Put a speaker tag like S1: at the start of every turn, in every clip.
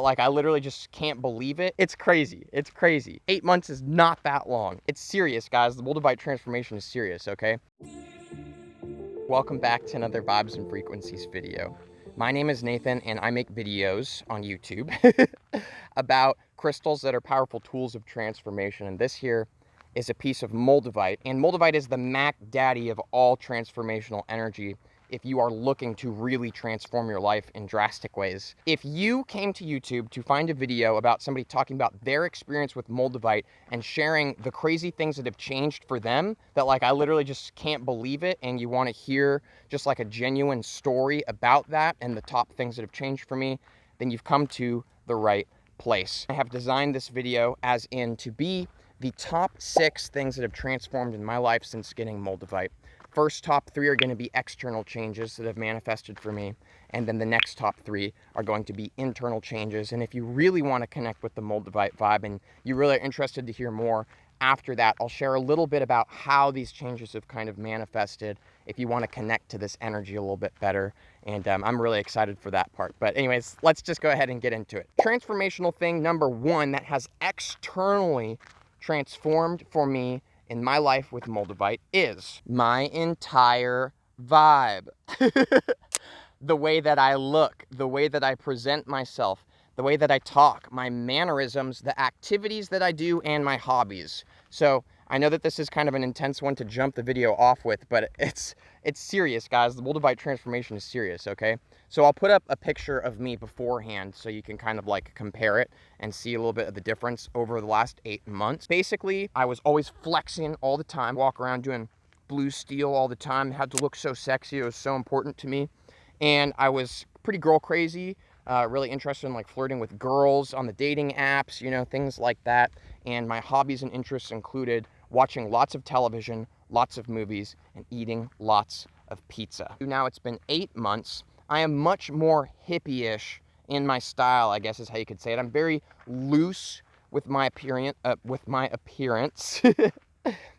S1: Like, I literally just can't believe it. It's crazy. It's crazy. 8 months is not that long. It's serious, guys. The Moldavite transformation is serious, okay? Welcome back to another Vibes and Frequencies video. My name is Nathan, and I make videos on YouTube about crystals that are powerful tools of transformation. And this here is a piece of Moldavite. And Moldavite is the Mac Daddy of all transformational energy if you are looking to really transform your life in drastic ways. If you came to YouTube to find a video about somebody talking about their experience with Moldavite and sharing the crazy things that have changed for them, that like I literally just can't believe it, and you want to hear just like a genuine story about that and the top things that have changed for me, then you've come to the right place. I have designed this video as in to be the top 6 things that have transformed in my life since getting Moldavite. First top 3 are going to be external changes that have manifested for me, and then the next top 3 are going to be internal changes. And if you really want to connect with the Moldavite vibe and you really are interested to hear more after that, I'll share a little bit about how these changes have kind of manifested if you want to connect to this energy a little bit better. And I'm really excited for that part. But anyways, let's just go ahead and get into it. Transformational thing number 1 that has externally transformed for me in my life with Moldavite is my entire vibe. The way that I look, the way that I present myself, the way that I talk, my mannerisms, the activities that I do, and my hobbies. So I know that this is kind of an intense one to jump the video off with, but it's serious, guys. The Moldavite transformation is serious, okay? So I'll put up a picture of me beforehand so you can kind of like compare it and see a little bit of the difference over the last 8 months. Basically, I was always flexing all the time, walk around doing blue steel all the time, had to look so sexy. It was so important to me. And I was pretty girl crazy, really interested in like flirting with girls on the dating apps, you know, things like that. And my hobbies and interests included watching lots of television, lots of movies, and eating lots of pizza. Now it's been 8 months. I am much more hippie-ish in my style, I guess is how you could say it. I'm very loose with my appearance,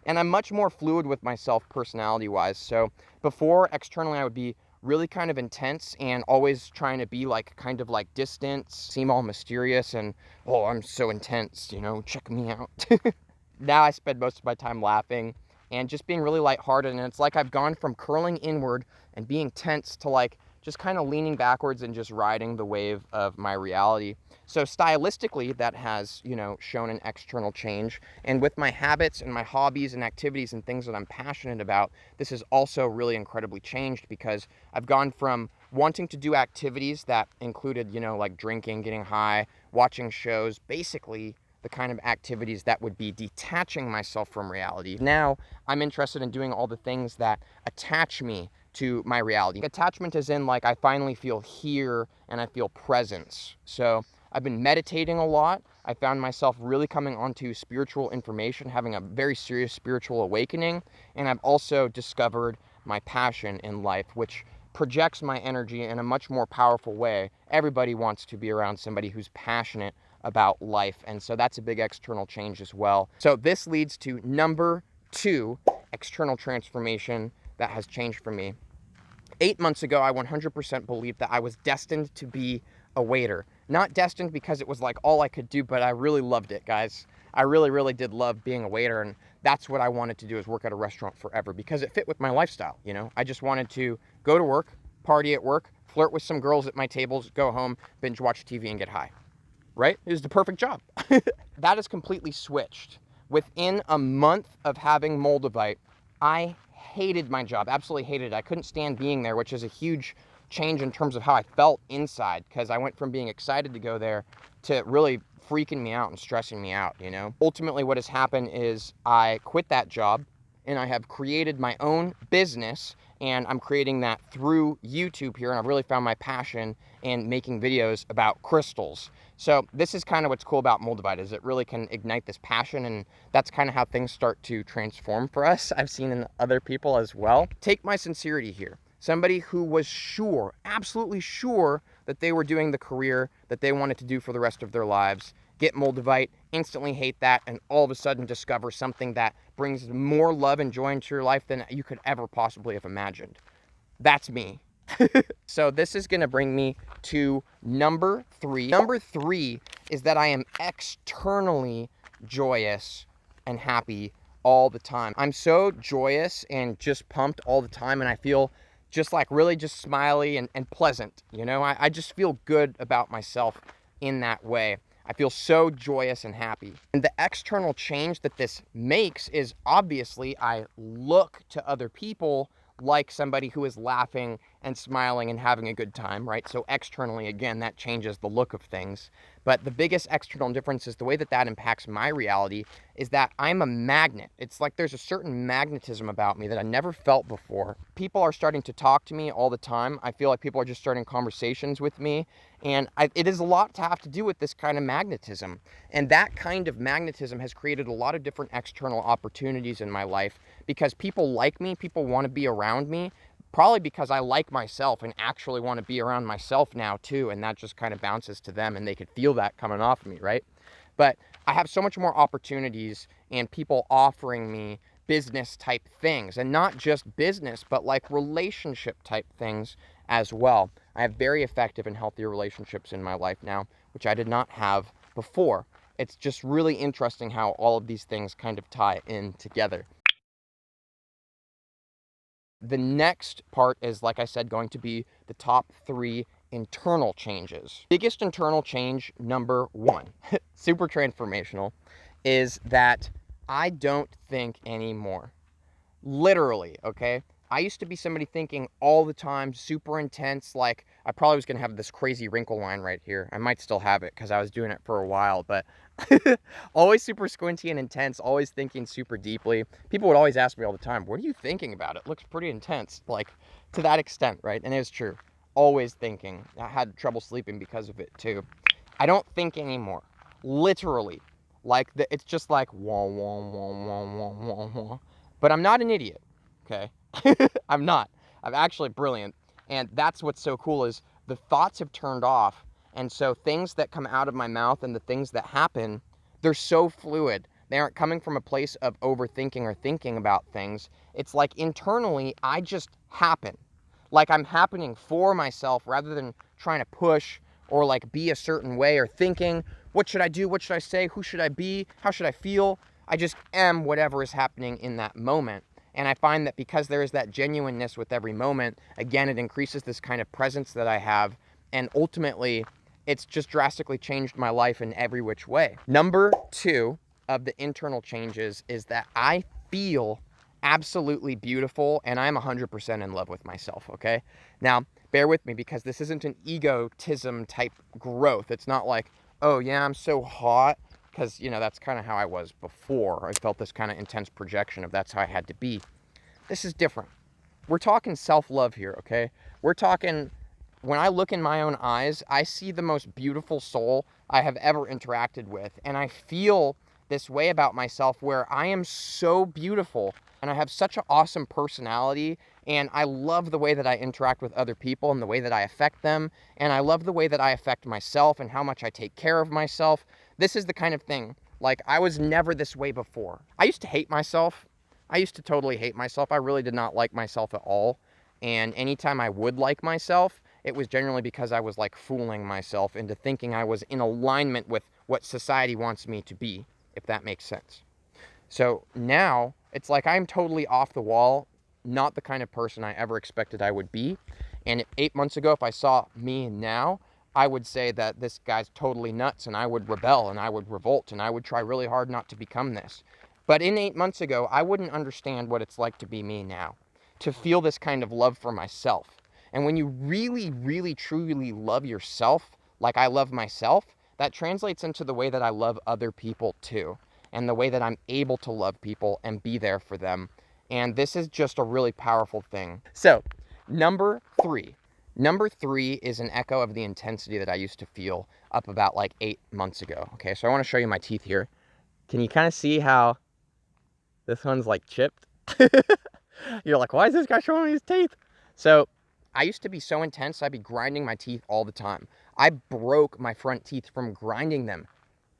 S1: and I'm much more fluid with myself personality-wise. So before, externally, I would be really kind of intense and always trying to be like kind of like distant, seem all mysterious and, oh, I'm so intense, you know, check me out. Now I spend most of my time laughing and just being really lighthearted, and it's like I've gone from curling inward and being tense to like just kind of leaning backwards and just riding the wave of my reality. So stylistically, that has, you know, shown an external change. And with my habits and my hobbies and activities and things that I'm passionate about, this has also really incredibly changed because I've gone from wanting to do activities that included, you know, like drinking, getting high, watching shows, basically the kind of activities that would be detaching myself from reality. Now I'm interested in doing all the things that attach me to my reality. Attachment is in like I finally feel here and I feel presence. So I've been meditating a lot. I found myself really coming onto spiritual information, having a very serious spiritual awakening. And I've also discovered my passion in life, which projects my energy in a much more powerful way. Everybody wants to be around somebody who's passionate about life. And so that's a big external change as well. So this leads to number 2, external transformation that has changed for me. 8 months ago, I 100% believed that I was destined to be a waiter. Not destined because it was like all I could do, but I really loved it, guys. I really, really did love being a waiter, and that's what I wanted to do, is work at a restaurant forever because it fit with my lifestyle, you know? I just wanted to go to work, party at work, flirt with some girls at my tables, go home, binge watch TV, and get high. Right? It was the perfect job. That is completely switched. Within a month of having Moldavite, I hated my job, absolutely hated it. I couldn't stand being there, which is a huge change in terms of how I felt inside, because I went from being excited to go there to really freaking me out and stressing me out, you know? Ultimately, what has happened is I quit that job and I have created my own business, and I'm creating that through YouTube here, and I've really found my passion in making videos about crystals. So this is kind of what's cool about Moldavite, is it really can ignite this passion, and that's kind of how things start to transform for us. I've seen in other people as well. Take my sincerity here. Somebody who was sure, absolutely sure, that they were doing the career that they wanted to do for the rest of their lives, get Moldavite, instantly hate that, and all of a sudden discover something that brings more love and joy into your life than you could ever possibly have imagined. That's me. So this is going to bring me to number 3. Number 3 is that I am externally joyous and happy all the time. I'm so joyous and just pumped all the time, and I feel just like really just smiley and pleasant. You know, I just feel good about myself in that way. I feel so joyous and happy. And the external change that this makes is obviously I look to other people like somebody who is laughing and smiling and having a good time, right? So externally, again, that changes the look of things. But the biggest external difference is the way that that impacts my reality is that I'm a magnet. It's like there's a certain magnetism about me that I never felt before. People are starting to talk to me all the time. I feel like people are just starting conversations with me. And it is a lot to have to do with this kind of magnetism. And that kind of magnetism has created a lot of different external opportunities in my life because people like me, people want to be around me, probably because I like myself and actually want to be around myself now too. And that just kind of bounces to them and they could feel that coming off of me, right? But I have so much more opportunities and people offering me business type things, and not just business, but like relationship type things as well. I have very effective and healthier relationships in my life now, which I did not have before. It's just really interesting how all of these things kind of tie in together. The next part is, like I said, going to be the top 3 internal changes. Biggest internal change, number 1, super transformational, is that I don't think anymore. Literally, okay? I used to be somebody thinking all the time, super intense, like I probably was going to have this crazy wrinkle line right here. I might still have it because I was doing it for a while, but always super squinty and intense, always thinking super deeply. People would always ask me all the time, what are you thinking about? It looks pretty intense, like to that extent, right? And it was true. Always thinking. I had trouble sleeping because of it too. I don't think anymore. Literally. Like, it's just like, wah, wah, wah, wah, wah, wah, wah. But I'm not an idiot, okay? I'm not. I'm actually brilliant. And that's what's so cool is the thoughts have turned off. And so things that come out of my mouth and the things that happen, they're so fluid. They aren't coming from a place of overthinking or thinking about things. It's like internally, I just happen. Like I'm happening for myself rather than trying to push or like be a certain way or thinking, what should I do? What should I say? Who should I be? How should I feel? I just am whatever is happening in that moment. And I find that because there is that genuineness with every moment, again, it increases this kind of presence that I have. And ultimately, it's just drastically changed my life in every which way. Number 2 of the internal changes is that I feel absolutely beautiful and I'm 100% in love with myself, okay? Now, bear with me because this isn't an egotism type growth. It's not like, oh yeah, I'm so hot, because, you know, that's kind of how I was before. I felt this kind of intense projection of that's how I had to be. This is different. We're talking self-love here, okay? We're talking, when I look in my own eyes, I see the most beautiful soul I have ever interacted with, and I feel this way about myself where I am so beautiful, and I have such an awesome personality, and I love the way that I interact with other people and the way that I affect them, and I love the way that I affect myself and how much I take care of myself. This is the kind of thing, like, I was never this way before. I used to hate myself. I used to totally hate myself. I really did not like myself at all. And anytime I would like myself, it was generally because I was like fooling myself into thinking I was in alignment with what society wants me to be, if that makes sense. So now it's like I'm totally off the wall, not the kind of person I ever expected I would be. And 8 months ago, if I saw me now, I would say that this guy's totally nuts and I would rebel and I would revolt and I would try really hard not to become this. But in 8 months ago, I wouldn't understand what it's like to be me now, to feel this kind of love for myself. And when you really, really, truly love yourself like I love myself, that translates into the way that I love other people too, and the way that I'm able to love people and be there for them. And this is just a really powerful thing. So, number 3. Number 3 is an echo of the intensity that I used to feel up about like 8 months ago. Okay, so I want to show you my teeth here. Can you kind of see how this one's like chipped? You're like, why is this guy showing me his teeth? So I used to be so intense, I'd be grinding my teeth all the time. I broke my front teeth from grinding them,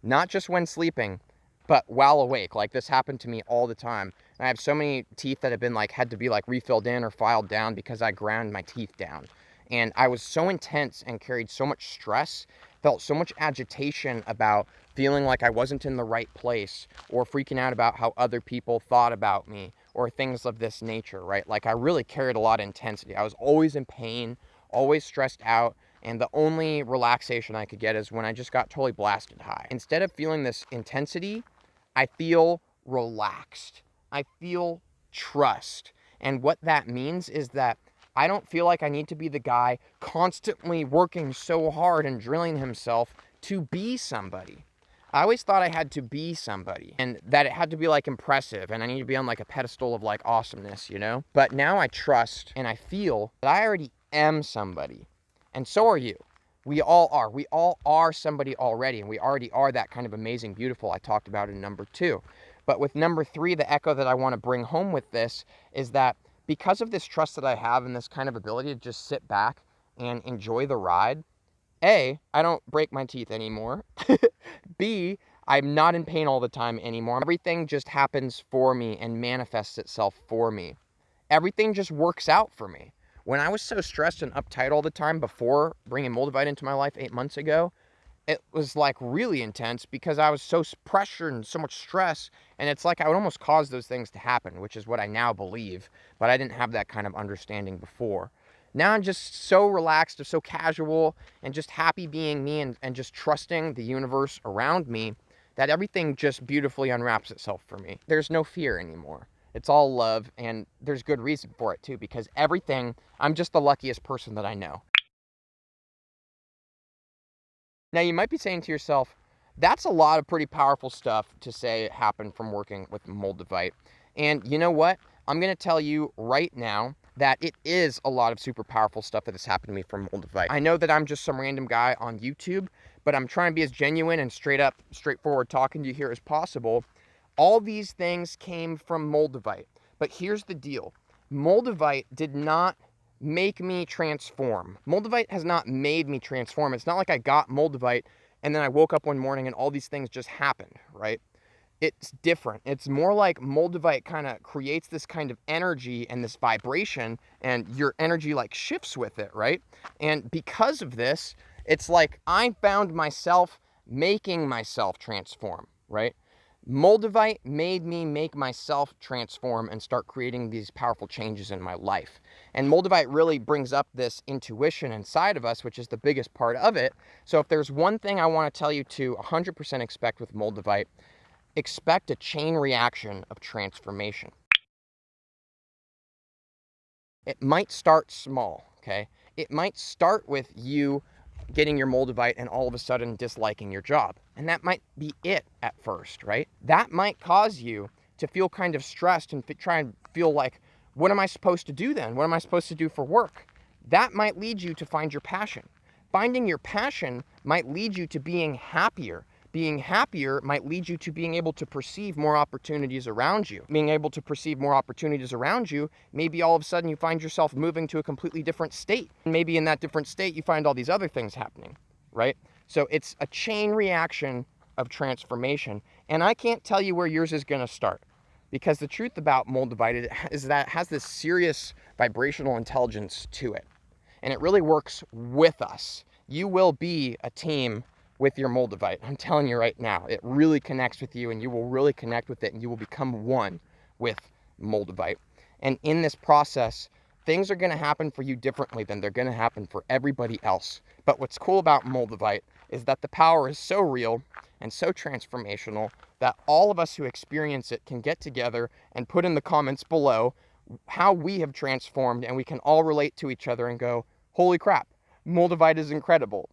S1: not just when sleeping, but while awake. Like, this happened to me all the time. And I have so many teeth that have been like, had to be like refilled in or filed down because I ground my teeth down. And I was so intense and carried so much stress, felt so much agitation about feeling like I wasn't in the right place, or freaking out about how other people thought about me, or things of this nature, right? Like, I really carried a lot of intensity. I was always in pain, always stressed out, and the only relaxation I could get is when I just got totally blasted high. Instead of feeling this intensity, I feel relaxed. I feel trust. And what that means is that I don't feel like I need to be the guy constantly working so hard and drilling himself to be somebody. I always thought I had to be somebody, and that it had to be like impressive, and I need to be on like a pedestal of like awesomeness, you know? But now I trust and I feel that I already am somebody. And so are you. We all are. We all are somebody already, and we already are that kind of amazing, beautiful I talked about in number 2. But with number 3, the echo that I want to bring home with this is that because of this trust that I have and this kind of ability to just sit back and enjoy the ride, A, I don't break my teeth anymore. B, I'm not in pain all the time anymore. Everything just happens for me and manifests itself for me. Everything just works out for me. When I was so stressed and uptight all the time before bringing Moldavite into my life 8 months ago, it was like really intense because I was so pressured and so much stress, and it's like I would almost cause those things to happen, which is what I now believe, but I didn't have that kind of understanding before. Now I'm just so relaxed, so casual, and just happy being me, and just trusting the universe around me, that everything just beautifully unwraps itself for me. There's no fear anymore. It's all love, and there's good reason for it too, because everything, I'm just the luckiest person that I know. Now, you might be saying to yourself, that's a lot of pretty powerful stuff to say happened from working with Moldavite. And you know what? I'm going to tell you right now that it is a lot of super powerful stuff that has happened to me from Moldavite. I know that I'm just some random guy on YouTube, but I'm trying to be as genuine and straightforward talking to you here as possible. All these things came from Moldavite. But here's the deal. Moldavite did not make me transform. Moldavite has not made me transform. It's not like I got Moldavite and then I woke up one morning and all these things just happened, right? It's different. It's more like Moldavite kind of creates this kind of energy and this vibration, and your energy like shifts with it, right? And because of this, it's like I found myself making myself transform, right? Moldavite made me make myself transform and start creating these powerful changes in my life. And Moldavite really brings up this intuition inside of us, which is the biggest part of it. So if there's one thing I want to tell you to 100% expect with Moldavite, expect a chain reaction of transformation. It might start small, okay? It might start with you getting your Moldavite and all of a sudden disliking your job. And that might be it at first, right? That might cause you to feel kind of stressed and try and feel like, what am I supposed to do then? What am I supposed to do for work? That might lead you to find your passion. Finding your passion might lead you to being happier. Being happier might lead you to being able to perceive more opportunities around you. Being able to perceive more opportunities around you, maybe all of a sudden you find yourself moving to a completely different state. Maybe in that different state you find all these other things happening, right? So it's a chain reaction of transformation. And I can't tell you where yours is going to start, because the truth about Moldavite is that it has this serious vibrational intelligence to it. And it really works with us. You will be a team with your Moldavite. I'm telling you right now, it really connects with you, and you will really connect with it, and you will become one with Moldavite. And in this process, things are going to happen for you differently than they're going to happen for everybody else. But what's cool about Moldavite is that the power is so real and so transformational that all of us who experience it can get together and put in the comments below how we have transformed, and we can all relate to each other and go, holy crap, Moldavite is incredible.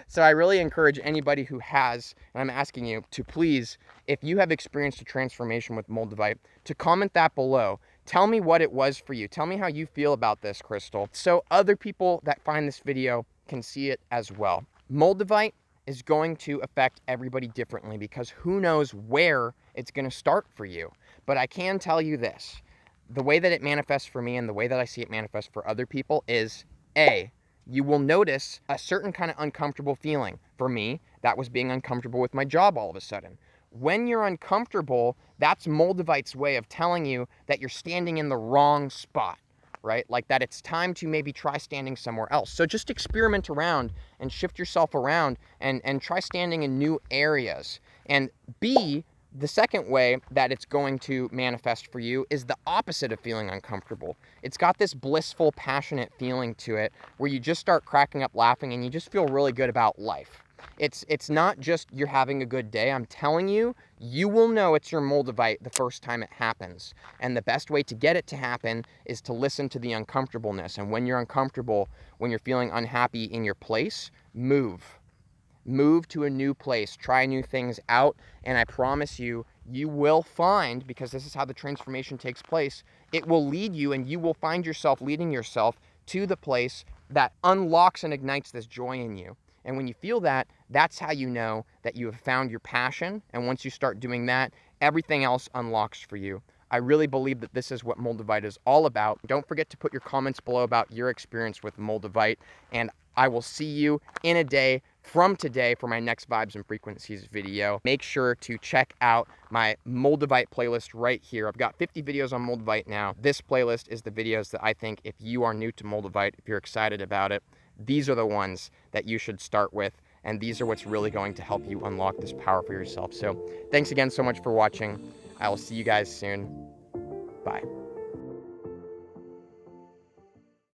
S1: So I really encourage anybody who has, and I'm asking you to please, if you have experienced a transformation with Moldavite, to comment that below. Tell me what it was for you. Tell me how you feel about this, Crystal, so other people that find this video can see it as well. Moldavite is going to affect everybody differently, because who knows where it's going to start for you. But I can tell you this. The way that it manifests for me and the way that I see it manifest for other people is, A, you will notice a certain kind of uncomfortable feeling. For me, that was being uncomfortable with my job all of a sudden. When you're uncomfortable, that's Moldavite's way of telling you that you're standing in the wrong spot. right? Like that it's time to maybe try standing somewhere else. So just experiment around and shift yourself around and try standing in new areas. And B, the second way that it's going to manifest for you is the opposite of feeling uncomfortable. It's got this blissful, passionate feeling to it where you just start cracking up laughing and you just feel really good about life. It's not just you're having a good day. I'm telling you, you will know it's your Moldavite the first time it happens. And the best way to get it to happen is to listen to the uncomfortableness. And when you're uncomfortable, when you're feeling unhappy in your place, move. Move to a new place, try new things out, and I promise you, you will find, because this is how the transformation takes place, it will lead you and you will find yourself leading yourself to the place that unlocks and ignites this joy in you. And when you feel that, that's how you know that you have found your passion. And once you start doing that, everything else unlocks for you. I really believe that this is what Moldavite is all about. Don't forget to put your comments below about your experience with Moldavite, and I will see you in a day from today for my next Vibes and Frequencies video. Make sure to check out my Moldavite playlist right here. I've got 50 videos on Moldavite now. This playlist is the videos that I think if you are new to Moldavite, if you're excited about it, these are the ones that you should start with. And these are what's really going to help you unlock this power for yourself. So thanks again so much for watching. I will see you guys soon. Bye.